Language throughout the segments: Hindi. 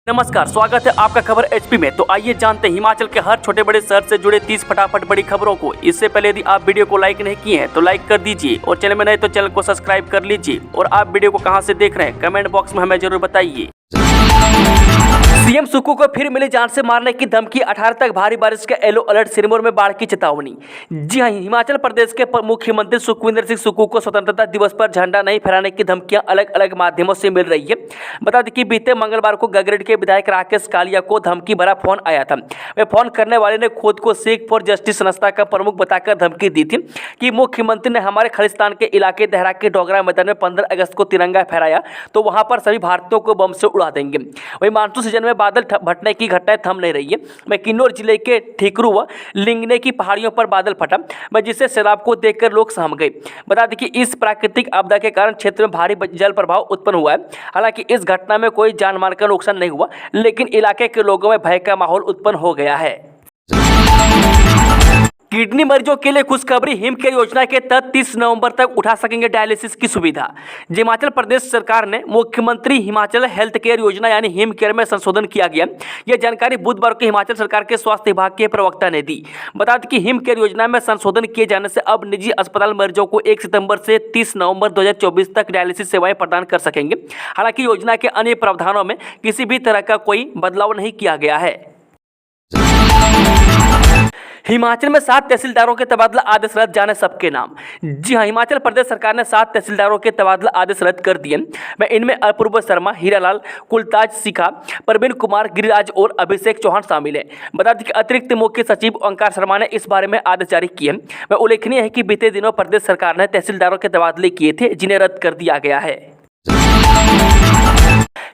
नमस्कार, स्वागत है आपका खबर एचपी में। तो आइए जानते हैं हिमाचल के हर छोटे बड़े शहर से जुड़े 30 फटाफट बड़ी खबरों को। इससे पहले यदि आप वीडियो को लाइक नहीं किए हैं तो लाइक कर दीजिए और चैनल में नए तो चैनल को सब्सक्राइब कर लीजिए। और आप वीडियो को कहां से देख रहे हैं कमेंट बॉक्स में हमें जरूर बताइए। सीएम सुक्खू को फिर मिली जान से मारने की धमकी, 18 तक भारी बारिश का येलो अलर्ट, सिरमौर में बाढ़ की चेतावनी। जी हां, हिमाचल प्रदेश के मुख्यमंत्री सुखविंदर सिंह सुक्खू को स्वतंत्रता दिवस पर झंडा नहीं फहराने की धमकियां अलग अलग माध्यमों से मिल रही है। बता दें कि बीते मंगलवार को गगरेट के विधायक राकेश कालिया को धमकी भरा फोन आया था। वह फोन करने वाले ने खुद को सिख फॉर जस्टिस संस्था का प्रमुख बताकर धमकी दी थी कि मुख्यमंत्री ने हमारे खालिस्तान के इलाके देहरा के डोगरा मैदान में 15 अगस्त को तिरंगा फहराया तो वहां पर सभी भारतीयों को बम से उड़ा देंगे। वही मानसून सीजन में बादल फटने की घटनाएं थम नहीं रही है। मैं किन्नौर जिले के ठीकरू व लिंगने की पहाड़ियों पर बादल फटा, जिससे सैलाब को देखकर लोग सहम गए। बता दें कि इस प्राकृतिक आपदा के कारण क्षेत्र में भारी जल प्रभाव उत्पन्न हुआ है। हालांकि इस घटना में कोई जान माल का नुकसान नहीं हुआ, लेकिन इलाके के लोगों में भय का माहौल उत्पन्न हो गया है। किडनी मरीजों के लिए खुशखबरी, हिम केयर योजना के तहत 30 नवंबर तक उठा सकेंगे डायलिसिस की सुविधा। हिमाचल प्रदेश सरकार ने मुख्यमंत्री हिमाचल हेल्थ केयर योजना यानी हिम केयर में संशोधन किया गया। यह जानकारी बुधवार को हिमाचल सरकार के स्वास्थ्य विभाग के प्रवक्ता ने दी। बता दें कि हिम केयर योजना में संशोधन किए जाने से अब निजी अस्पताल मरीजों को 1 सितंबर से 30 नवंबर 2024 तक डायलिसिस सेवाएं प्रदान कर सकेंगे। हालांकि योजना के अन्य प्रावधानों में किसी भी तरह का कोई बदलाव नहीं किया गया है। हिमाचल में 7 तहसीलदारों के तबादला आदेश रद्द, जाने सबके नाम। जी हां, हिमाचल प्रदेश सरकार ने 7 तहसीलदारों के तबादला आदेश रद्द कर दिए। मैं इनमें अपूर्व शर्मा, हीरालाल, कुलताज सिखा, प्रवीण कुमार, गिरिराज और अभिषेक चौहान शामिल हैं। बता दें कि अतिरिक्त मुख्य सचिव ओंकार शर्मा ने इस बारे में आदेश जारी किए। वह उल्लेखनीय है कि बीते दिनों प्रदेश सरकार ने तहसीलदारों के तबादले किए थे, जिन्हें रद्द कर दिया गया है।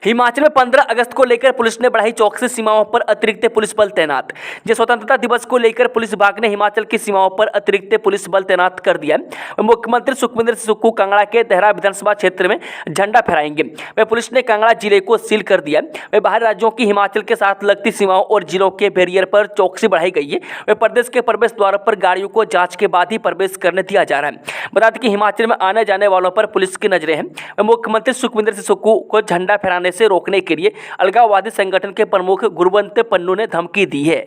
हिमाचल में 15 अगस्त को लेकर पुलिस ने बढ़ाई चौकसी, सीमाओं पर अतिरिक्त पुलिस बल तैनात। स्वतंत्रता दिवस को लेकर पुलिस विभाग ने हिमाचल की सीमाओं पर अतिरिक्त पुलिस बल तैनात कर दिया। मुख्यमंत्री सुखविंदर सिंह सुक्खू कांगड़ा के देहरा विधानसभा क्षेत्र में झंडा फहराएंगे। वह पुलिस ने कांगड़ा जिले को सील कर दिया। वह बाहरी राज्यों की हिमाचल के साथ लगती सीमाओं और जिलों के बैरियर पर चौकसी बढ़ाई गई है। वह प्रदेश के प्रवेश द्वार पर गाड़ियों को जांच के बाद ही प्रवेश करने दिया जा रहा है। बता दें कि हिमाचल में आने जाने वालों पर पुलिस की नजरें हैं। मुख्यमंत्री सुखविंदर सिंह सुक्खू को झंडा फहराने से रोकने के लिए अलगाववादी संगठन के प्रमुख गुरवंत पन्नू ने धमकी दी है।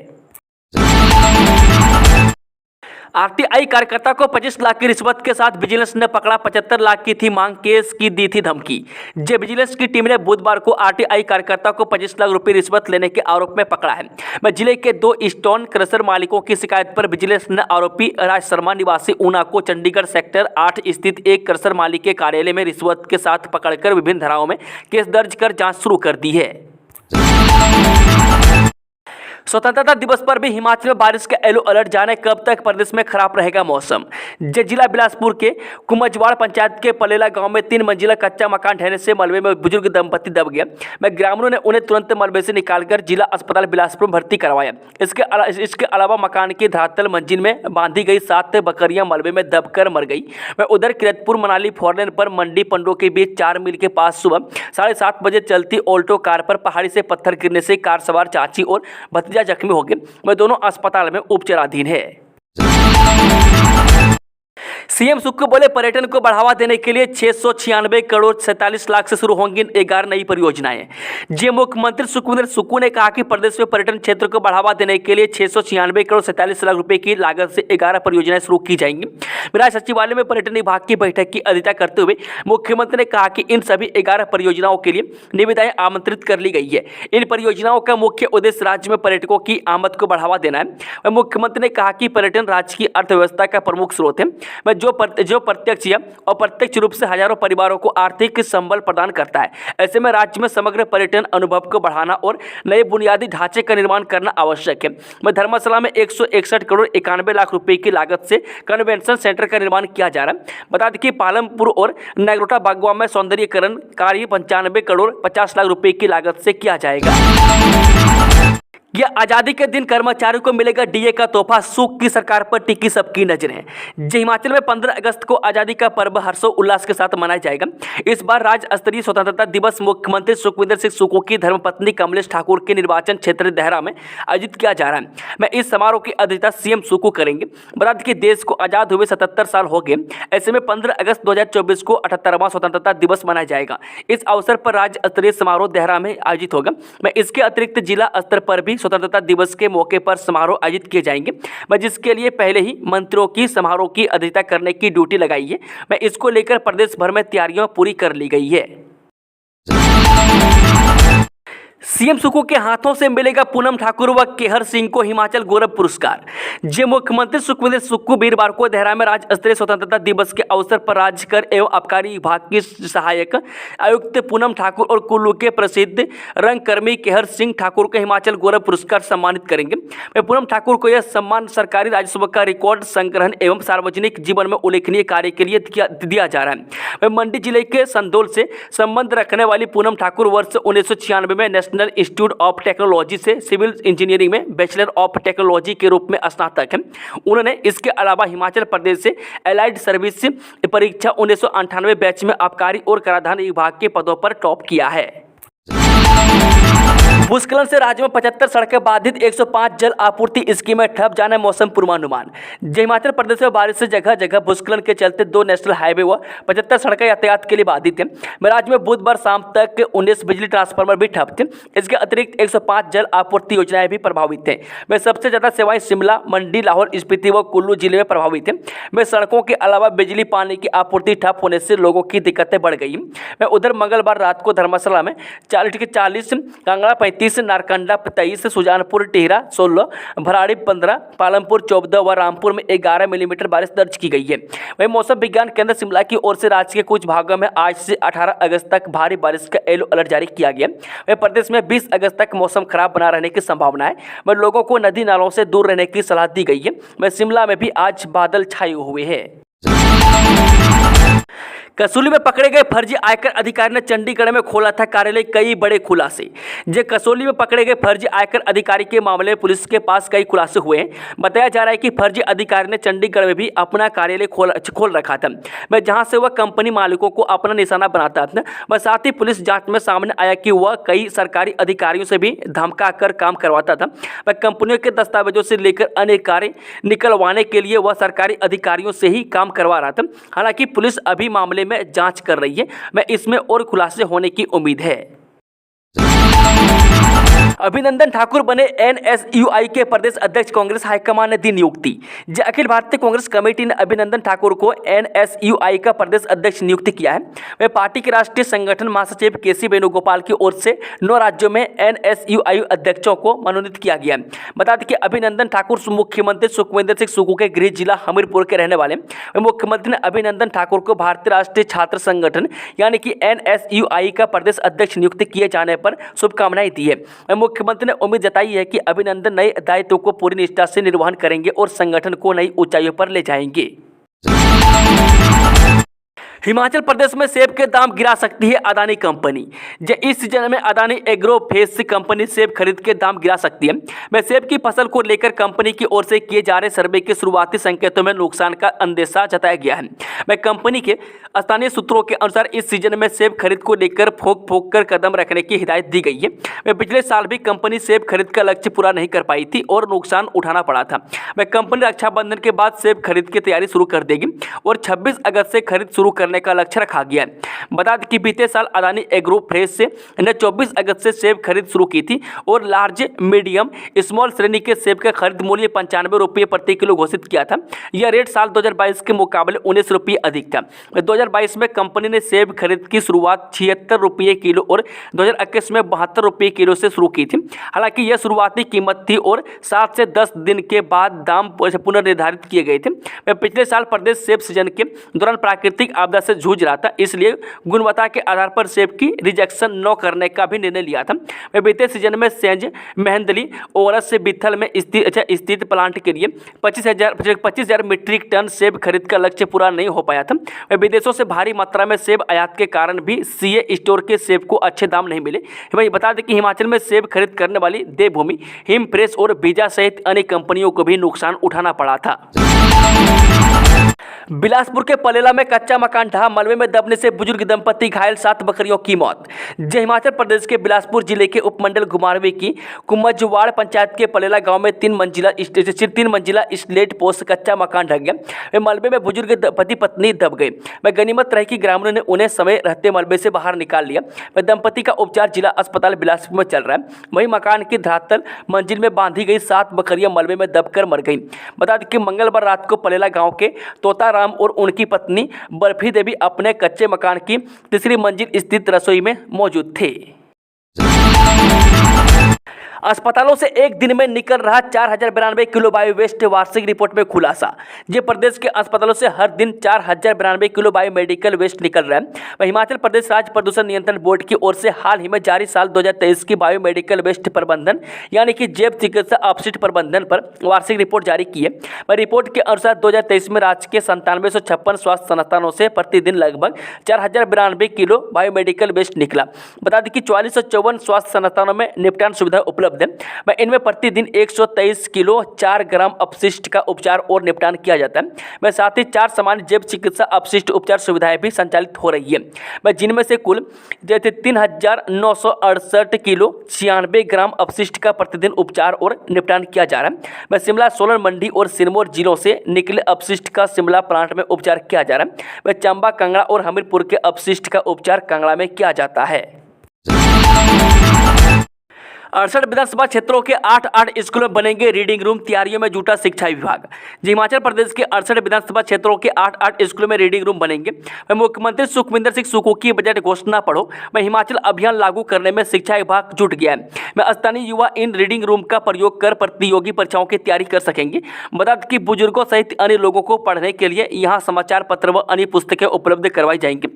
आरटीआई कार्यकर्ता को 25 लाख की रिश्वत के साथ विजिलेंस ने पकड़ा। 75 लाख की थी मांग, केस की दी थी धमकी। विजिलेंस की टीम ने बुधवार को आरटीआई कार्यकर्ता को 25 लाख रुपए रिश्वत लेने के आरोप में पकड़ा है। जिले के 2 स्टोन क्रशर मालिकों की शिकायत पर विजिलेंस ने आरोपी राज शर्मा निवासी ऊना को चंडीगढ़ सेक्टर 8 स्थित एक क्रशर मालिक के कार्यालय में रिश्वत के साथ पकड़कर विभिन्न धाराओं में केस दर्ज कर जाँच शुरू कर दी है। स्वतंत्रता दिवस पर भी हिमाचल में बारिश का येलो अलर्ट, जाने कब तक प्रदेश में खराब रहेगा मौसम। जिला बिलासपुर के कुमजवाड़ पंचायत के पलेला गांव में 3 मंजिला कच्चा मकान ढहने से मलबे में बुजुर्ग दंपति दब गया। ग्रामीणों ने उन्हें तुरंत मलबे से निकालकर जिला अस्पताल बिलासपुर में भर्ती करवाया। इसके अलावा मकान की धरातल मंजिल में बांधी गई 7 बकरियां मलबे में दबकर मर गई। उधर किरतपुर मनाली फोरलेन पर मंडी पंडों के बीच 4 मील के पास सुबह 7:30 बजे चलती ऑल्टो कार पर पहाड़ी से पत्थर गिरने से कार सवार चाची और भतीजा जख्मी हो गए। वह दोनों अस्पताल में उपचाराधीन है। सीएम सुक्खू बोले, पर्यटन को बढ़ावा देने के लिए 696 करोड़ 47 लाख से शुरू होंगी 11 नई परियोजनाएं। मुख्यमंत्री सुखविंदर सुक्खू ने कहा कि प्रदेश में पर्यटन क्षेत्र को बढ़ावा देने के लिए 696 करोड़ 47 लाख रुपए की लागत से 11 परियोजनाएं शुरू की जाएंगी। राज्य सचिवालय में पर्यटन विभाग की बैठक की अध्यक्षता करते हुए मुख्यमंत्री ने कहा कि इन सभी 11 परियोजनाओं के लिए निविदाएं आमंत्रित कर ली गई है। इन परियोजनाओं का मुख्य उद्देश्य राज्य में पर्यटकों की आमद को बढ़ावा देना है। मुख्यमंत्री ने कहा कि पर्यटन राज्य की अर्थव्यवस्था का प्रमुख स्रोत है, जो प्रत्यक्ष या अप्रत्यक्ष रूप से हजारों परिवारों को आर्थिक संबल प्रदान करता है। ऐसे में राज्य में समग्र पर्यटन अनुभव को बढ़ाना और नए बुनियादी ढांचे का निर्माण करना आवश्यक है। धर्मशाला में 161 करोड़ 91 लाख रुपए की लागत से कन्वेंशन सेंटर का निर्माण किया जा रहा है। बता दें कि पालमपुर और नगरोटा बागवा में सौंदर्यीकरण कार्य 95 करोड़ 50 लाख रुपए की लागत से किया जाएगा। यह आज़ादी के दिन कर्मचारियों को मिलेगा डीए का तोहफा, सुख की सरकार पर टिकी सबकी नजरें। हिमाचल में 15 अगस्त को आज़ादी का पर्व हर्षोल्लास के साथ मनाया जाएगा। इस बार राज्य स्तरीय स्वतंत्रता दिवस मुख्यमंत्री सुखविंदर सिंह सुक्खू की धर्मपत्नी कमलेश ठाकुर के निर्वाचन क्षेत्र देहरा में आयोजित किया जा रहा है। मैं इस समारोह की अध्यक्षता सीएम सुक्खू करेंगे। बता दें कि देश को आज़ाद हुए 77 साल हो गए। ऐसे में 15 अगस्त 2024 को 78वां स्वतंत्रता दिवस मनाया जाएगा। इस अवसर पर राज्य स्तरीय समारोह देहरा में आयोजित होगा। मैं इसके अतिरिक्त जिला स्तर पर भी स्वतंत्रता दिवस के मौके पर समारोह आयोजित किए जाएंगे। मैं जिसके लिए पहले ही मंत्रियों की समारोह की अध्यक्षता करने की ड्यूटी लगाई है। मैं इसको लेकर प्रदेश भर में तैयारियां पूरी कर ली गई है। सीएम सुक्खू के हाथों से मिलेगा पूनम ठाकुर व केहर सिंह को हिमाचल गौरव पुरस्कार। जे मुख्यमंत्री सुखविंदर सुक्खू वीरवार को देहरा में राज्य स्तरीय स्वतंत्रता दिवस के अवसर पर राज्य कर एवं आबकारी विभाग की सहायक आयुक्त पूनम ठाकुर और कुल्लू के प्रसिद्ध रंगकर्मी केहर सिंह ठाकुर को हिमाचल गौरव पुरस्कार सम्मानित करेंगे। वे पूनम ठाकुर को यह सम्मान सरकारी राजस्व का रिकॉर्ड संग्रहण एवं सार्वजनिक जीवन में उल्लेखनीय कार्य के लिए दिया जा रहा है। वे मंडी जिले के संदोल से संबंध रखने वाली पूनम ठाकुर वर्ष 1996 में नेशनल इंस्टीट्यूट ऑफ टेक्नोलॉजी से सिविल इंजीनियरिंग में बैचलर ऑफ टेक्नोलॉजी के रूप में स्नातक हैं। उन्होंने इसके अलावा हिमाचल प्रदेश से एलाइड सर्विस परीक्षा 1998 बैच में आबकारी और कराधान विभाग के पदों पर टॉप किया है। भूस्खलन से राज्य में 75 सड़कें बाधित, 105 जल आपूर्ति स्कीमें ठप, जाने मौसम पूर्वानुमान। हिमाचल प्रदेश में बारिश से जगह जगह भूस्खलन के चलते 2 नेशनल हाईवे व 75 सड़कें यातायात के लिए बाधित हैं। राज्य में बुधवार शाम तक 19 बिजली ट्रांसफार्मर भी ठप थे। इसके अतिरिक्त 105 जल आपूर्ति योजनाएं भी प्रभावित थे। में सबसे ज्यादा सेवाएं शिमला, मंडी, लाहौल स्पीति व कुल्लू जिले में प्रभावित हैं। में सड़कों के अलावा बिजली पानी की आपूर्ति ठप होने से लोगों की दिक्कतें बढ़ गई। में उधर मंगलवार रात को धर्मशाला में 40, कांगड़ा 35, नारकंडा 23, सुजानपुर टिहरा 16, भराड़ी 15, पालमपुर 14 व रामपुर में 11 मिलीमीटर बारिश दर्ज की गई है। वहीं मौसम विज्ञान केंद्र शिमला की ओर से राज्य के कुछ भागों में आज से 18 अगस्त तक भारी बारिश का येलो अलर्ट जारी किया गया। वहीं प्रदेश में 20 अगस्त तक मौसम खराब बना रहने की संभावना है। वहीं लोगों को नदी नालों से दूर रहने की सलाह दी गई है। वहीं शिमला में भी आज बादल छाए हुए हैं। कसौली में पकड़े गए फर्जी आयकर अधिकारी ने चंडीगढ़ में खोला था कार्यालय, कई बड़े खुलासे। कसौली में पकड़े गए फर्जी आयकर अधिकारी के मामले में पुलिस के पास कई खुलासे हुए हैं। बताया जा रहा है कि फर्जी अधिकारी ने चंडीगढ़ में भी अपना कार्यालय खोल रखा था, मैं जहां से वह कंपनी मालिकों को अपना निशाना बनाता था। वह साथ ही पुलिस जांच में सामने आया कि वह कई सरकारी अधिकारियों से भी धमका कर काम करवाता था। वह कंपनियों के दस्तावेजों से लेकर अन्य कार्य निकलवाने के लिए वह सरकारी अधिकारियों से ही काम करवा रहा था। हालांकि पुलिस अभी मामले में जांच कर रही है। मैं इसमें और खुलासे होने की उम्मीद है। अभिनंदन ठाकुर बने एनएसयूआई के प्रदेश अध्यक्ष, कांग्रेस हाईकमान ने दी नियुक्ति। अखिल भारतीय कांग्रेस कमेटी ने अभिनंदन ठाकुर को एनएसयूआई का प्रदेश अध्यक्ष नियुक्त किया है। वे पार्टी के राष्ट्रीय संगठन महासचिव केसी वेणुगोपाल की ओर से 9 राज्यों में एनएसयूआई अध्यक्षों को मनोनीत किया गया। बता दें कि अभिनंदन ठाकुर मुख्यमंत्री सुखविंदर सिंह सुक्खू के गृह जिला हमीरपुर के रहने वाले। मुख्यमंत्री ने अभिनंदन ठाकुर को भारतीय राष्ट्रीय छात्र संगठन यानी कि एनएसयूआई का प्रदेश अध्यक्ष नियुक्त किए जाने पर शुभकामनाएं दी है। मुख्यमंत्री ने उम्मीद जताई है कि अभिनंदन नए दायित्व को पूरी निष्ठा से निर्वहन करेंगे और संगठन को नई ऊंचाइयों पर ले जाएंगे। हिमाचल प्रदेश में सेब के दाम गिरा सकती है अदानी कंपनी। इस सीजन में अदानी एग्रो फेस कंपनी सेब खरीद के दाम गिरा सकती है। मैं सेब की फसल को लेकर कंपनी की ओर से किए जा रहे सर्वे के शुरुआती संकेतों में नुकसान का अंदेशा जताया गया है। मैं कंपनी के स्थानीय सूत्रों के अनुसार इस सीजन में सेब खरीद को लेकर फोक कर कदम रखने की हिदायत दी गई है। मैं पिछले साल भी कंपनी सेब खरीद का लक्ष्य पूरा नहीं कर पाई थी और नुकसान उठाना पड़ा था। मैं कंपनी रक्षाबंधन के बाद सेब खरीद की तैयारी शुरू कर देगी और 26 अगस्त से खरीद शुरू करने का लक्ष्य रखा गया है। बता दें कि बीते साल अदानी एग्रो फ्रेश ने 24 अगस्त से सेब खरीद शुरू की थी और लार्ज, मीडियम, स्मॉल श्रेणी के सेब का खरीद मूल्य 95 रुपये प्रति किलो घोषित किया था। यह रेट साल 2022 के मुकाबले 19 रुपये अधिक था। 2022 में कंपनी ने सेब खरीद की शुरुआत 76 रुपये किलो और 2021 में 72 रुपये किलो से शुरू की थी। हालांकि यह शुरुआती कीमत थी और 7 से 10 दिन के बाद दाम पुनर्निर्धारित किए गए थे। पिछले साल प्रदेश सेब सीजन के दौरान प्राकृतिक आपदा से जूझ रहा था, इसलिए गुणवत्ता के आधार पर सेब की रिजेक्शन न करने का भी निर्णय लिया था। मैं बीते सीजन में सेंज मेहंदली ओरस से बिथल में स्थित प्लांट के लिए 25,000 मीट्रिक टन सेब खरीद का लक्ष्य पूरा नहीं हो पाया था। मैं विदेशों से भारी मात्रा में सेब आयात के कारण भी सीए स्टोर के सेब को अच्छे दाम नहीं मिले। वही बता दें कि हिमाचल में सेब खरीद करने वाली देवभूमि, हिमप्रेस और बीजा सहित अन्य कंपनियों को भी नुकसान उठाना पड़ा था। बिलासपुर के पलेला में कच्चा मकान ढहा, मलबे में दबने से बुजुर्ग दंपति घायल, 7 बकरियों की मौत। हिमाचल प्रदेश के बिलासपुर जिले के उपमंडल घुमारवी की कुमजवाड़ पंचायत के पलेला गांव में 3 मंजिला स्लेट पोस्ट कच्चा मकान ढह गया। मलबे में बुजुर्ग पति पत्नी दब गए। गनीमत रही कि ग्रामीणों ने उन्हें समय रहते मलबे से बाहर निकाल लिया। दंपति का उपचार जिला अस्पताल बिलासपुर में चल रहा है। वहीं मकान की धरातल मंजिल में बांधी गई 7 बकरियां मलबे में दबकर मर गई। बता दें कि मंगलवार रात को पलेला गांव के तोताराम और उनकी पत्नी बर्फी देवी अपने कच्चे मकान की 3री मंजिल स्थित रसोई में मौजूद थे। अस्पतालों से एक दिन में निकल रहा 4,092 किलो बायो वेस्ट, वार्षिक रिपोर्ट में खुलासा। प्रदेश के अस्पतालों से हर दिन 4,092 किलो बायो मेडिकल वेस्ट निकल रहा है। हिमाचल प्रदेश राज्य प्रदूषण नियंत्रण बोर्ड की ओर से हाल ही में जारी साल 2023 की बायो मेडिकल वेस्ट प्रबंधन यानी कि जैव चिकित्सा अपशिष्ट प्रबंधन पर वार्षिक रिपोर्ट जारी की है। रिपोर्ट के अनुसार 2023 में राज्य के 9756 स्वास्थ्य संस्थानों से प्रतिदिन लगभग 4,092 किलो बायो मेडिकल वेस्ट निकला। बता दें कि 4454 स्वास्थ्य संस्थानों में निपटान सुविधा उपलब्ध है। इनमें प्रतिदिन 123 किलो 4 ग्राम अपशिष्ट का उपचार और निपटान किया जाता है। साथ ही 4 सामान्य जैव चिकित्सा अपशिष्ट उपचार सुविधाएं भी संचालित हो रही है, जिनमें से कुल 3,968 किलो 96 ग्राम अपशिष्ट का प्रतिदिन उपचार और निपटान किया जा रहा है। शिमला, सोलन, मंडी और सिरमौर जिलों से निकले अपशिष्ट का शिमला प्लांट में उपचार किया जा रहा है। चंबा, कांगड़ा और हमीरपुर के अपशिष्ट का उपचार कांगड़ा में किया जाता है। 68 विधानसभा क्षेत्रों के 8 स्कूलों में बनेंगे रीडिंग रूम, तैयारियों में जुटा शिक्षा विभाग। हिमाचल प्रदेश के 68 विधानसभा क्षेत्रों के 8 स्कूलों में रीडिंग रूम बनेंगे। मुख्यमंत्री सुखविंदर सिंह सुक्खू की बजट घोषणा पढ़ो। हिमाचल अभियान लागू करने में शिक्षा विभाग जुट गया है। स्थानीय युवा इन रीडिंग रूम का प्रयोग कर प्रतियोगी परीक्षाओं की तैयारी कर सकेंगे। बता दें कि बुजुर्गों सहित अन्य लोगों को पढ़ने के लिए यहाँ समाचार पत्र व अन्य पुस्तकें उपलब्ध करवाई जाएंगी।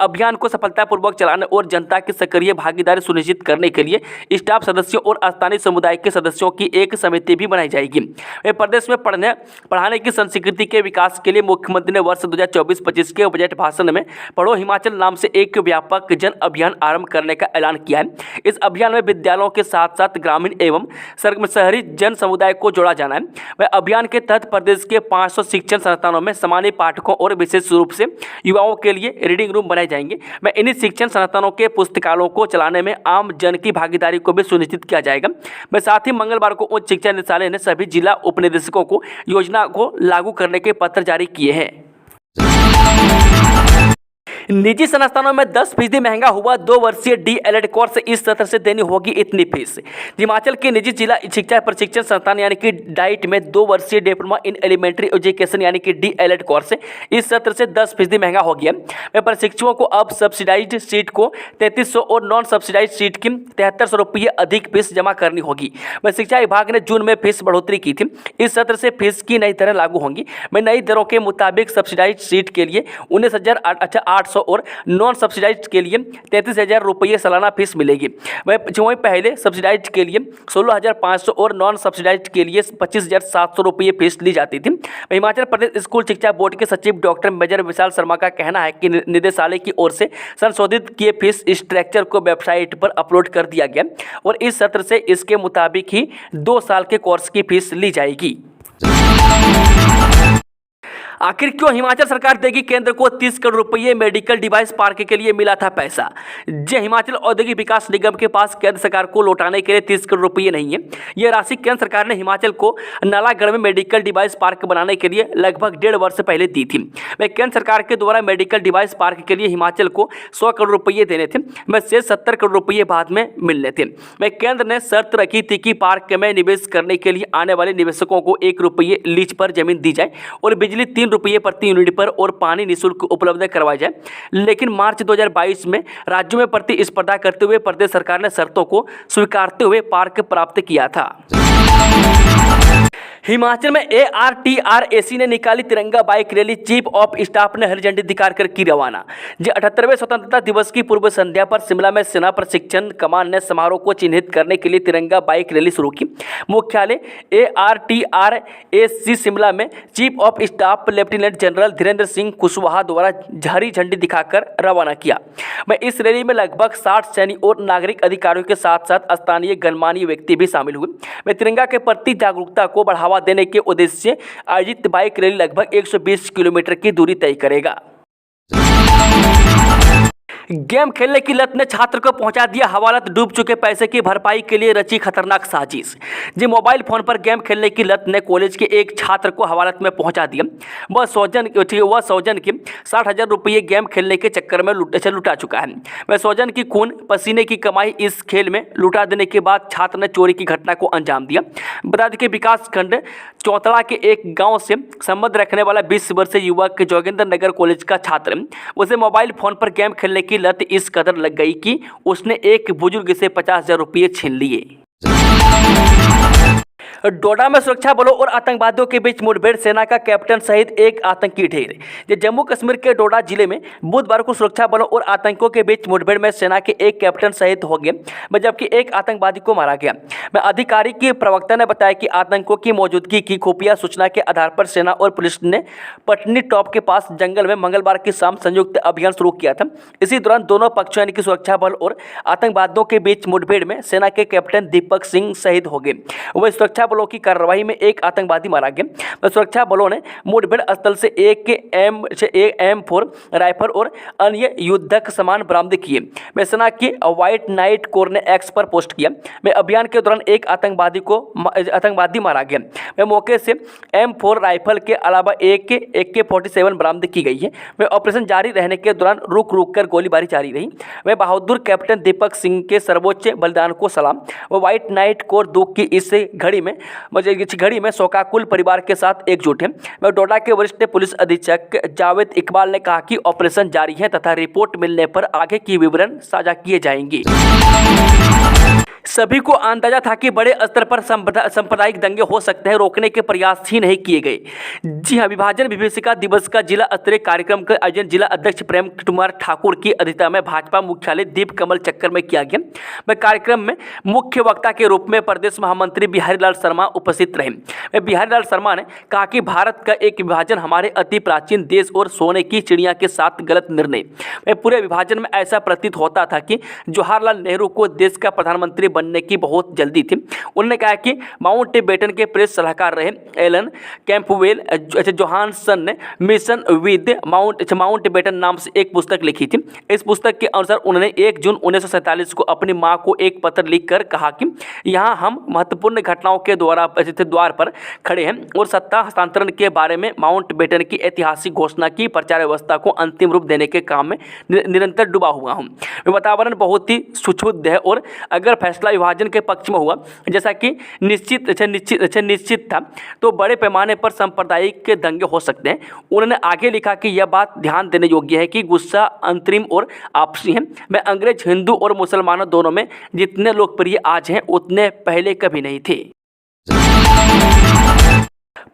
अभियान को सफलतापूर्वक चलाने और जनता की सक्रिय भागीदारी सुनिश्चित करने के लिए स्टाफ सदस्यों और स्थानीय समुदाय के सदस्यों की एक समिति भी बनाई जाएगी। प्रदेश में पढ़ाने की संस्कृति के विकास के लिए मुख्यमंत्री ने वर्ष 2024-25 के बजट भाषण में पढ़ो हिमाचल नाम से एक व्यापक जन अभियान आरंभ करने का ऐलान किया है। इस अभियान में विद्यालयों के साथ साथ ग्रामीण एवं शहरी जन समुदाय को जोड़ा जाना है। अभियान के तहत प्रदेश के 500 शिक्षण संस्थानों में सामान्य पाठकों और विशेष रूप से युवाओं के लिए रीडिंग रूम बनाए जाएंगे। इन्हीं शिक्षण संस्थानों के पुस्तकालयों को चलाने में आम जन की भागीदारी को भी सुनिश्चित किया जाएगा। साथ ही मंगलवार को उच्च शिक्षा निदेशालय ने सभी जिला उपनिदेशकों को योजना को लागू करने के पत्र जारी किए हैं। निजी संस्थानों में 10% महंगा हुआ 2 वर्षीय डीएलएड कोर्स, इस सत्र से देनी होगी इतनी फीस। हिमाचल के निजी जिला शिक्षा प्रशिक्षण संस्थान यानी कि डाइट में 2 वर्षीय डिप्लोमा इन एलिमेंट्री एजुकेशन यानी कि डीएलएड कोर्स इस सत्र से 10% महंगा हो गया। प्रशिक्षुओं को अब सब्सिडाइज्ड सीट को 3300 और नॉन सब्सिडाइज्ड सीट की 7300 रुपये अधिक फीस जमा करनी होगी। शिक्षा विभाग ने जून में फीस बढ़ोतरी की थी। इस सत्र से फीस की नई दरें लागू होंगी। नई दरों के मुताबिक सब्सिडाइज्ड सीट के लिए 19,800 और नॉन सब्सिडाइज्ड के लिए 33,000 रुपये सालाना फीस मिलेगी। वहीं पहले सब्सिडाइज्ड के लिए 16,500 और नॉन सब्सिडाइज्ड के लिए 25,700 रुपये फीस ली जाती थी। हिमाचल प्रदेश स्कूल शिक्षा बोर्ड के सचिव डॉक्टर मेजर विशाल शर्मा का कहना है कि निदेशालय की ओर से संशोधित किए फीस स्ट्रक्चर को वेबसाइट पर अपलोड कर दिया गया और इस सत्र से इसके मुताबिक ही 2 साल के कोर्स की फीस ली जाएगी। आखिर क्यों हिमाचल सरकार देगी केंद्र को 30 करोड़ रुपये? मेडिकल डिवाइस पार्क के लिए मिला था पैसा। हिमाचल औद्योगिक विकास निगम के पास केंद्र सरकार को लौटाने के लिए 30 करोड़ रुपये नहीं है। यह राशि केंद्र सरकार ने हिमाचल को नालागढ़ में मेडिकल डिवाइस पार्क बनाने के लिए लगभग 1.5 वर्ष पहले दी थी। केंद्र सरकार के द्वारा मेडिकल डिवाइस पार्क के लिए हिमाचल को 100 करोड़ रुपये देने थे। शेष 70 करोड़ रुपये बाद में मिलने थे। केंद्र ने शर्त रखी थी कि पार्क में निवेश करने के लिए आने वाले निवेशकों को 1 रुपये लीज पर जमीन दी जाए और बिजली 3 रुपये प्रति यूनिट पर और पानी निःशुल्क उपलब्ध करवाया जाए। लेकिन मार्च 2022 में राज्यों में प्रतिस्पर्धा करते हुए प्रदेश सरकार ने शर्तों को स्वीकारते हुए पार्क प्राप्त किया था। हिमाचल में ARTRAC ने निकाली तिरंगा bike rally. Chief of staff ने हरी झंडी दिखाकर की रवाना। जी 78वें स्वतंत्रता दिवस की पूर्व संध्या पर शिमला में सेना प्रशिक्षण कमान ने समारोह को चिन्हित करने के लिए तिरंगा बाइक रैली शुरू की। मुख्यालय ARTRAC शिमला में chief of staff lieutenant general Dhirendra Singh Kushwaha द्वारा हरी झंडी दिखाकर रवाना किया। मैं इस रैली में लगभग 60 सैनिक और नागरिक अधिकारियों के साथ साथ स्थानीय गणमान्य व्यक्ति भी शामिल हुए। मैं तिरंगा के प्रति जागरूकता को बढ़ावा देने के उद्देश्य से आयोजित बाइक रैली लगभग 120 किलोमीटर की दूरी तय करेगा। गेम खेलने की लत ने छात्र को पहुंचा दिया हवालत। डूब चुके पैसे की भरपाई के लिए रची खतरनाक साजिश। जी मोबाइल फोन पर गेम खेलने की लत ने कॉलेज के एक छात्र को हवालत में पहुंचा दिया। वह सौजन की 60,000 रुपये गेम खेलने के चक्कर में लुटा चुका है। वह सौजन की खून पसीने की कमाई इस खेल में लुटा देने के बाद छात्र ने चोरी की घटना को अंजाम दिया। बता दें कि विकास खंड चौतड़ा के एक गाँव से संबंध रखने वाला 20 वर्षीय युवक जोगिंदर नगर कॉलेज का छात्र उसे मोबाइल फोन पर गेम खेलने की लत इस कदर लग गई कि उसने एक बुजुर्ग से 50,000 रुपये छीन लिए। डोडा में सुरक्षा बलों और आतंकवादियों के बीच मुठभेड़। सेना का कैप्टन सहित एक आतंकी ढेर। जम्मू कश्मीर के डोडा जिले में बुधवार को सुरक्षा बलों और आतंकियों के बीच मुठभेड़ में सेना के एक कैप्टन शहीद हो गए जबकि एक आतंकवादी को मारा गया। आधिकारिक प्रवक्ता ने बताया कि आतंकियों की मौजूदगी की खुफिया सूचना के आधार पर सेना और पुलिस ने पटनी टॉप के पास जंगल में मंगलवार की शाम संयुक्त अभियान शुरू किया था। इसी दौरान दोनों पक्षों यानी कि सुरक्षा बल और आतंकवादियों के बीच मुठभेड़ में सेना के कैप्टन दीपक सिंह शहीद हो गए। वह सुरक्षा बलों की कार्रवाई में एक आतंकवादी मारा गया। सुरक्षा बलों ने मुठभेड़ स्थल से एक M4 राइफल और अन्य युद्धक सामान बरामद किए। सेना की व्हाइट नाइट कोर ने एक्स पर पोस्ट किया। अभियान के दौरान एक आतंकवादी मारा गया। मौके से M4 राइफल के अलावा एक AK-47 बरामद की गई है। ऑपरेशन जारी रहने के दौरान रुक कर गोलीबारी जारी रही। वह बहादुर कैप्टन दीपक सिंह के सर्वोच्च बलिदान को सलाम। वह व्हाइट नाइट कोर 2 की इस घड़ी में शोकाकुल परिवार के साथ एकजुट है। डोडा के वरिष्ठ पुलिस अधीक्षक जावेद इकबाल ने कहा कि ऑपरेशन जारी है तथा रिपोर्ट मिलने पर आगे की विवरण साझा किए जाएंगे। सभी को अंदाजा था कि बड़े स्तर पर सांप्रदायिक दंगे हो सकते हैं, रोकने के प्रयास ही नहीं किए गए। जी हां, विभाजन विभीषिका दिवस का जिला स्तरीय कार्यक्रम का आयोजन जिला अध्यक्ष प्रेम कुमार ठाकुर की अध्यक्षता में भाजपा मुख्यालय दीप कमल चक्कर में किया गया। कार्यक्रम में मुख्य वक्ता के रूप में प्रदेश महामंत्री बिहारी लाल शर्मा उपस्थित रहे। बिहारी लाल शर्मा ने कहा कि भारत का एक विभाजन हमारे अति प्राचीन देश और सोने की चिड़िया के साथ गलत निर्णय। पूरे विभाजन में ऐसा प्रतीत होता था कि जवाहरलाल नेहरू को देश का प्रधानमंत्री बनने की बहुत जल्दी थी। उन्होंने कहा कि माउंटबेटन के प्रेस सलाहकार रहे एलन कैंपवेल जोहानसन ने मिशन विद माउंटबेटन नाम से एक पुस्तक लिखी थी। इस पुस्तक के अनुसार उन्होंने 1 जून 1947 को अपनी मां को एक पत्र लिखकर कहा कि यहाँ हम महत्वपूर्ण घटनाओं के द्वार पर खड़े हैं और सत्ता हस्तांतरण के बारे में माउंटबेटन की ऐतिहासिक घोषणा की प्रचार व्यवस्था को अंतिम रूप देने के काम में निरंतर डूबा हुआ हूँ। वातावरण बहुत ही सुक्षुब्ध है और अगर फैसला विभाजन के पक्ष में हुआ जैसा कि निश्चित था तो बड़े पैमाने पर सांप्रदायिक दंगे हो सकते हैं। उन्होंने आगे लिखा कि यह बात ध्यान देने योग्य है कि गुस्सा अंतरिम और आपसी है। मैं अंग्रेज हिंदू और मुसलमानों दोनों में जितने लोकप्रिय आज हैं उतने पहले कभी नहीं थे।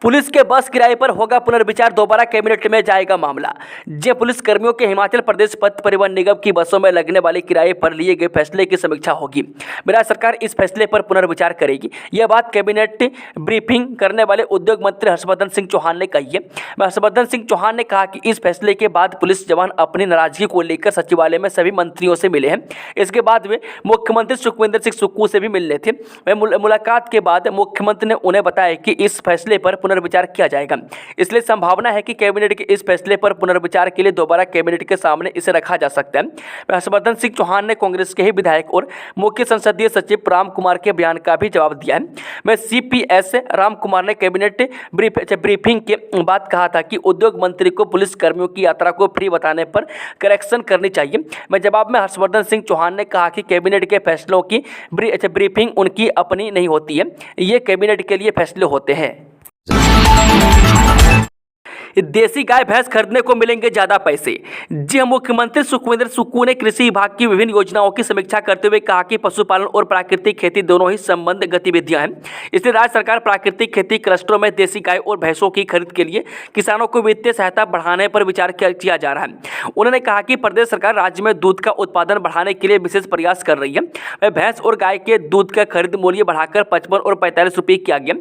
पुलिस के बस किराए पर होगा पुनर्विचार, दोबारा कैबिनेट में जाएगा मामला। जो पुलिस कर्मियों के हिमाचल प्रदेश पथ परिवहन निगम की बसों में लगने वाले किराए पर लिए गए फैसले की समीक्षा होगी। बिहार सरकार इस फैसले पर पुनर्विचार करेगी। यह बात कैबिनेट ब्रीफिंग करने वाले उद्योग मंत्री हर्षवर्धन सिंह चौहान ने कही है। हर्षवर्धन सिंह चौहान ने कहा कि इस फैसले के बाद पुलिस जवान अपनी नाराजगी को लेकर सचिवालय में सभी मंत्रियों से मिले हैं। इसके बाद वे मुख्यमंत्री सुखविंदर सिंह सुक्खू से भी मिलने थे। मुलाकात के बाद मुख्यमंत्री ने उन्हें बताया कि इस फैसले पर पुनर्विचार किया जाएगा। इसलिए संभावना है कि कैबिनेट के इस फैसले पर पुनर्विचार के लिए दोबारा कैबिनेट के सामने इसे रखा जा सकता है। हर्षवर्धन सिंह चौहान ने कांग्रेस के ही विधायक और मुख्य संसदीय सचिव राम कुमार के बयान का भी जवाब दिया है। CPS राम कुमार ने कैबिनेट ब्रीफिंग के बाद कहा था कि उद्योग मंत्री को पुलिस कर्मियों की यात्रा को फ्री बताने पर करेक्शन करनी चाहिए। जवाब में हर्षवर्धन सिंह चौहान ने कहा कि कैबिनेट के फैसलों की ब्रीफिंग उनकी अपनी नहीं होती है, ये कैबिनेट के लिए फैसले होते हैं। देसी गाय भैंस खरीदने को मिलेंगे ज्यादा पैसे। जी हाँ, मुख्यमंत्री सुखविंदर सुक्खू ने कृषि विभाग की विभिन्न योजनाओं की समीक्षा करते हुए कहा कि पशुपालन और प्राकृतिक खेती दोनों ही संबंध गतिविधियां हैं, इसलिए राज्य सरकार प्राकृतिक खेती क्लस्टरों में देसी गाय और भैंसों की खरीद के लिए किसानों को वित्तीय सहायता बढ़ाने पर विचार किया जा रहा है। उन्होंने कहा कि प्रदेश सरकार राज्य में दूध का उत्पादन बढ़ाने के लिए विशेष प्रयास कर रही है। वह भैंस और गाय के दूध का खरीद मूल्य बढ़ाकर 55 और 45 रुपये किया गया।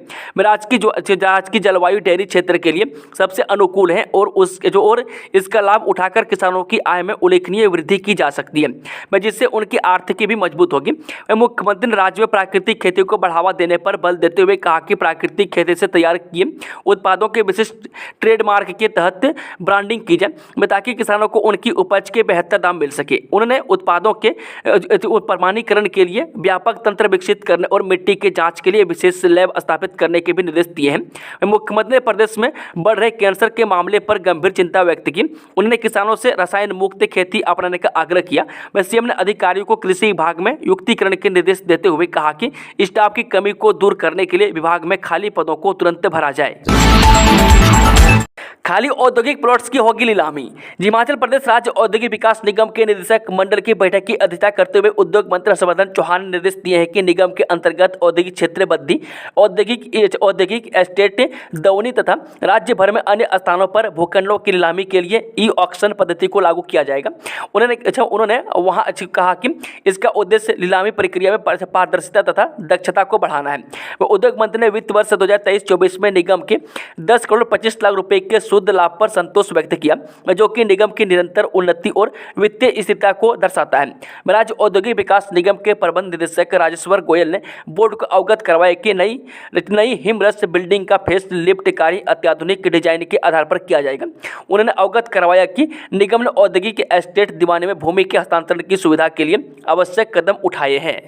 राज्य की जलवायु डेयरी क्षेत्र के लिए सबसे अनुकूल है और इसका लाभ उठाकर किसानों की आय में उल्लेखनीय वृद्धि की जा सकती है, जिससे उनकी आर्थिकी भी मजबूत होगी। मुख्यमंत्री ने राज्य में प्राकृतिक खेती को बढ़ावा देने पर बल देते हुए कहा कि प्राकृतिक खेती से तैयार किए उत्पादों के विशिष्ट ट्रेडमार्क के तहत ब्रांडिंग की जाए ताकि किसानों को उनकी उपज के बेहतर दाम मिल सके। उन्होंने उत्पादों के प्रमाणीकरण के लिए व्यापक तंत्र विकसित करने और मिट्टी के जांच के लिए विशेष लैब स्थापित करने के भी निर्देश दिए हैं। मुख्यमंत्री ने प्रदेश में बढ़ रहे कैंसर के मामले पर गंभीर चिंता व्यक्त की। उन्होंने किसानों से रसायन मुक्त खेती अपनाने का आग्रह किया। वह सीएम ने अधिकारियों को कृषि विभाग में युक्तिकरण के निर्देश देते हुए कहा कि स्टाफ की कमी को दूर करने के लिए विभाग में खाली पदों को तुरंत भरा जाए। खाली औद्योगिक प्लॉट्स की होगी नीलामी। हिमाचल प्रदेश राज्य औद्योगिक विकास निगम के निदेशक मंडल की बैठक की अध्यक्षता करते हुए उद्योग मंत्री हर्षवर्धन चौहान ने निर्देश दिए हैं कि निगम के अंतर्गत औद्योगिक क्षेत्र बद्दी औद्योगिक एस्टेट दौनी तथा राज्य भर में अन्य स्थानों पर भूखंडों की नीलामी के लिए ई ऑक्शन पद्धति को लागू किया जाएगा। उन्होंने वहां कहा कि इसका उद्देश्य नीलामी प्रक्रिया में पारदर्शिता तथा दक्षता को बढ़ाना है। उद्योग मंत्री ने वित्त वर्ष 2023-24 में निगम के 10 करोड़ 25 लाख रुपए के शुद्ध लाभ पर संतोष व्यक्त किया, जो कि निगम की निरंतर उन्नति और वित्तीय स्थिरता को दर्शाता है। राज्य औद्योगिक विकास निगम के प्रबंध निदेशक राजेश्वर गोयल ने बोर्ड को अवगत करवाया कि नई हिमरस बिल्डिंग का फेस लिफ्ट कार्य अत्याधुनिक डिजाइन के आधार पर किया जाएगा। उन्होंने अवगत करवाया कि निगम ने औद्योगिक एस्टेट दिवाने में भूमि के हस्तांतरण की सुविधा के लिए आवश्यक कदम उठाए हैं।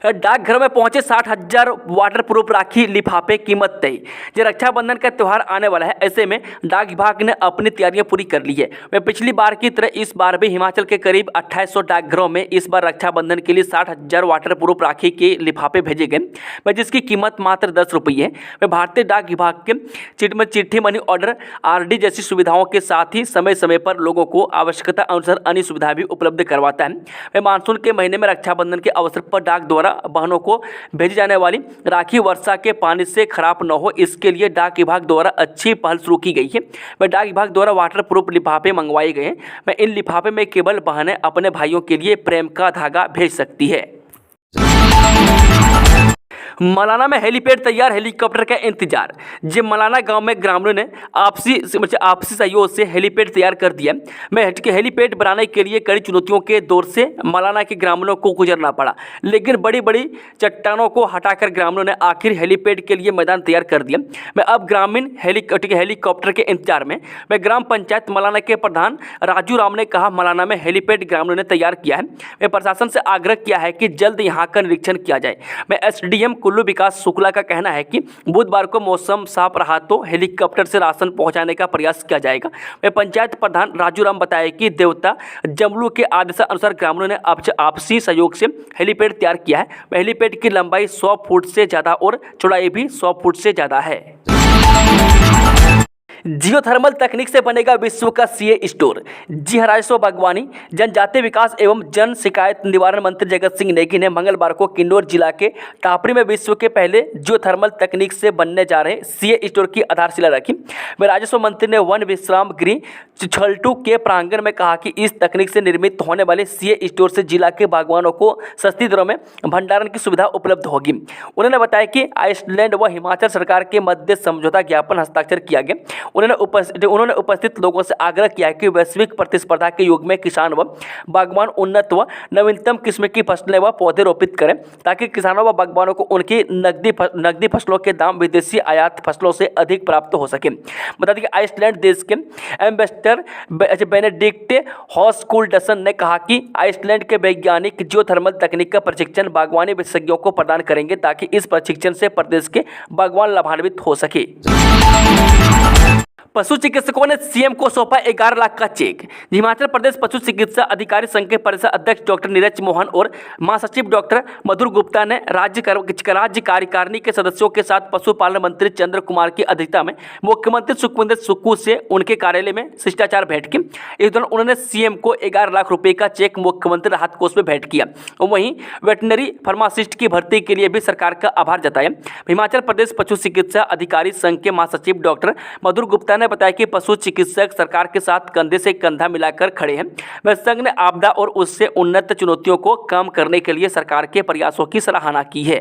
डाकघरों में पहुंचे 60,000 वाटर प्रूफ राखी लिफाफे, कीमत तय। जो रक्षाबंधन का त्यौहार आने वाला है, ऐसे में डाक विभाग ने अपनी तैयारियां पूरी कर ली है। वह पिछली बार की तरह इस बार भी हिमाचल के करीब 2800 डाकघरों में इस बार रक्षाबंधन के लिए 60,000 वाटर प्रूफ राखी के लिफाफे भेजे गए, जिसकी कीमत मात्र 10 रुपये है। वह भारतीय डाक विभाग के चिट्ठी मनी ऑर्डर RD जैसी सुविधाओं के साथ ही समय समय पर लोगों को आवश्यकता अनुसार अन्य सुविधा भी उपलब्ध करवाता है। वह मानसून के महीने में रक्षाबंधन के अवसर पर डाक द्वारा बहनों को भेजी जाने वाली राखी वर्षा के पानी से खराब न हो, इसके लिए डाक विभाग द्वारा अच्छी पहल शुरू की गई है। वह डाक विभाग द्वारा वाटर प्रूफ लिफाफे मंगवाए गए हैं। मैं इन लिफाफे में केवल बहनें अपने भाइयों के लिए प्रेम का धागा भेज सकती है। मलाना में हेलीपैड तैयार, हेलीकॉप्टर का इंतजार। जी मलाना गांव में ग्रामीणों ने आपसी सहयोग से हेलीपैड तैयार कर दिया। हेलीपैड बनाने के लिए कड़ी चुनौतियों के दौर से मलाना के ग्रामीणों को गुजरना पड़ा, लेकिन बड़ी बड़ी चट्टानों को हटाकर ग्रामीणों ने आखिर हेलीपैड के लिए मैदान तैयार कर दिया। मैं अब ग्रामीण हेलीकॉप्टर के इंतजार में। मैं ग्राम पंचायत मलाना के प्रधान राजू राम ने कहा, मलाना में हेलीपैड ग्रामीणों ने तैयार किया है। मैं प्रशासन से आग्रह किया है कि जल्द यहाँ का निरीक्षण किया जाए। मैं SDM कुल्लू विकास शुक्ला का कहना है कि बुधवार को मौसम साफ रहा तो हेलीकॉप्टर से राशन पहुंचाने का प्रयास किया जाएगा। वे पंचायत प्रधान राजू राम बताया कि देवता जमलू के आदेशानुसार ग्रामीणों ने आपसी सहयोग से हेलीपैड तैयार किया है। हेलीपैड की लंबाई 100 फुट से ज़्यादा और चौड़ाई भी 100 फुट से ज़्यादा है। जियोथर्मल तकनीक से बनेगा विश्व का CA स्टोर। जी हाँ, राजस्व बागवानी जनजातीय विकास एवं जन शिकायत निवारण मंत्री जगत सिंह नेगी ने मंगलवार को किन्नौर जिला के टापरी में विश्व के पहले जियोथर्मल तकनीक से बनने जा रहे CA स्टोर की आधारशिला रखी। वह राजस्व मंत्री ने वन विश्राम गृह छलटू के प्रांगण में कहा कि इस तकनीक से निर्मित होने वाले CA स्टोर से जिला के बागवानों को सस्ती दरों में भंडारण की सुविधा उपलब्ध होगी। उन्होंने बताया कि आइसलैंड व हिमाचल सरकार के मध्य समझौता ज्ञापन हस्ताक्षर किया गया। उन्होंने उपस्थित लोगों से आग्रह किया कि वैश्विक प्रतिस्पर्धा के युग में किसान व बागवान उन्नत व नवीनतम किस्म की फसलें व पौधे रोपित करें, ताकि किसानों व बागवानों को उनकी नकदी फसलों के दाम विदेशी आयात फसलों से अधिक प्राप्त हो सके। बता दें कि आइसलैंड देश के एम्बेसडर बेनेडिक्ट हॉस्कुल्डसन ने कहा कि आइसलैंड के वैज्ञानिक जियोथर्मल तकनीक का प्रशिक्षण बागवानी विशेषज्ञों को प्रदान करेंगे, ताकि इस प्रशिक्षण से प्रदेश के बागवान लाभान्वित हो सके। पशु चिकित्सकों ने सीएम को सौंपा 11 लाख का चेक। हिमाचल प्रदेश पशु चिकित्सा अधिकारी संघ के परिषद अध्यक्ष डॉक्टर नीरज मोहन और महासचिव डॉक्टर मधुर गुप्ता ने राज्य कार्यकारिणी के सदस्यों के साथ पशुपालन मंत्री चंद्र कुमार की अध्यक्षता में मुख्यमंत्री सुखविंदर सुक्खू से उनके कार्यालय में शिष्टाचार भेंट की। इस दौरान उन्होंने सीएम को 11 लाख रुपए का चेक मुख्यमंत्री राहत कोष में भेंट किया और वहीं वेटनरी फार्मासिस्ट की भर्ती के लिए भी सरकार का आभार जताया। हिमाचल प्रदेश पशु चिकित्सा अधिकारी संघ के महासचिव डॉक्टर मधुर गुप्ता ने बताया कि पशु चिकित्सक सरकार के साथ कंधे से कंधा मिलाकर खड़े हैं। वह संघ ने आपदा और उससे उन्नत चुनौतियों को कम करने के लिए सरकार के प्रयासों की सराहना की है।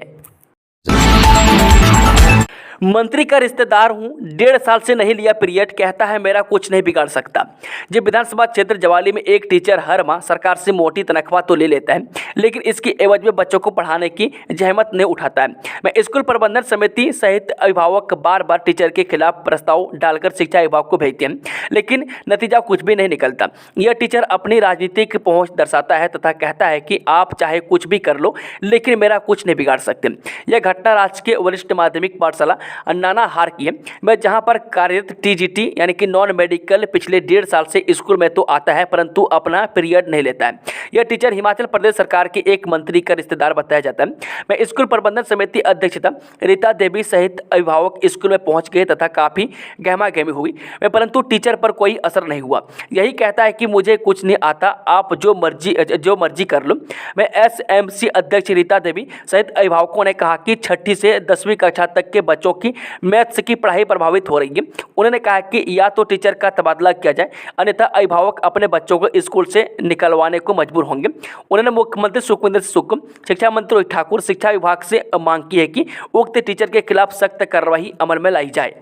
मंत्री का रिश्तेदार हूं, 1.5 साल से नहीं लिया पीरियड, कहता है मेरा कुछ नहीं बिगाड़ सकता। जब विधानसभा क्षेत्र जवाली में एक टीचर हर माह सरकार से मोटी तनख्वाह तो ले लेता है, लेकिन इसकी एवज में बच्चों को पढ़ाने की जहमत नहीं उठाता है। मैं स्कूल प्रबंधन समिति सहित अभिभावक बार बार टीचर के खिलाफ प्रस्ताव डालकर शिक्षा विभाग को भेजते हैं, लेकिन नतीजा कुछ भी नहीं निकलता। यह टीचर अपनी राजनीतिक पहुँच दर्शाता है तथा कहता है कि आप चाहे कुछ भी कर लो, लेकिन मेरा कुछ नहीं बिगाड़ सकते। यह घटना राजकीय वरिष्ठ माध्यमिक पाठशाला अन्नाना हार की है। मैं जहां पर कार्यरत टीजीटी यानी कि नॉन मेडिकल पिछले 1.5 साल से स्कूल में तो आता है परंतु अपना पीरियड नहीं लेता है। यह टीचर हिमाचल प्रदेश सरकार के एक मंत्री का रिश्तेदार बताया जाता है। मैं स्कूल प्रबंधन समिति अध्यक्षता रीता देवी सहित अभिभावक स्कूल में पहुंच गए तथा काफ़ी गहमा गहमी हुई, परंतु टीचर पर कोई असर नहीं हुआ। यही कहता है कि मुझे कुछ नहीं आता, आप जो मर्जी कर लो। मैं एसएमसी अध्यक्ष रीता देवी सहित अभिभावकों ने कहा कि 6ठी से 10वीं कक्षा तक के बच्चों की मैथ्स की पढ़ाई प्रभावित हो रही है। उन्होंने कहा कि या तो टीचर का तबादला किया जाए, अन्यथा अभिभावक अपने बच्चों को स्कूल से निकलवाने को मजबूर होंगे। उन्होंने मुख्यमंत्री सुखविंदर सुक्खू, शिक्षा मंत्री रोहित ठाकुर, शिक्षा विभाग से मांग की है कि उक्त टीचर के खिलाफ सख्त कार्रवाई अमल में लाई जाए।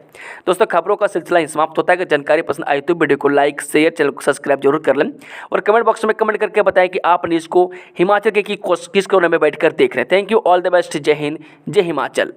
दोस्तों, खबरों का सिलसिला ही समाप्त होता है। अगर जानकारी पसंद आई तो वीडियो को लाइक, शेयर, चैनल को सब्सक्राइब जरूर कर लें और कमेंट बॉक्स में कमेंट करके बताएं कि आप न्यूज़ को हिमाचल के किस कोने में बैठकर देख रहे हैं। Thank you, all the best, जय हिंद, जय हिमाचल।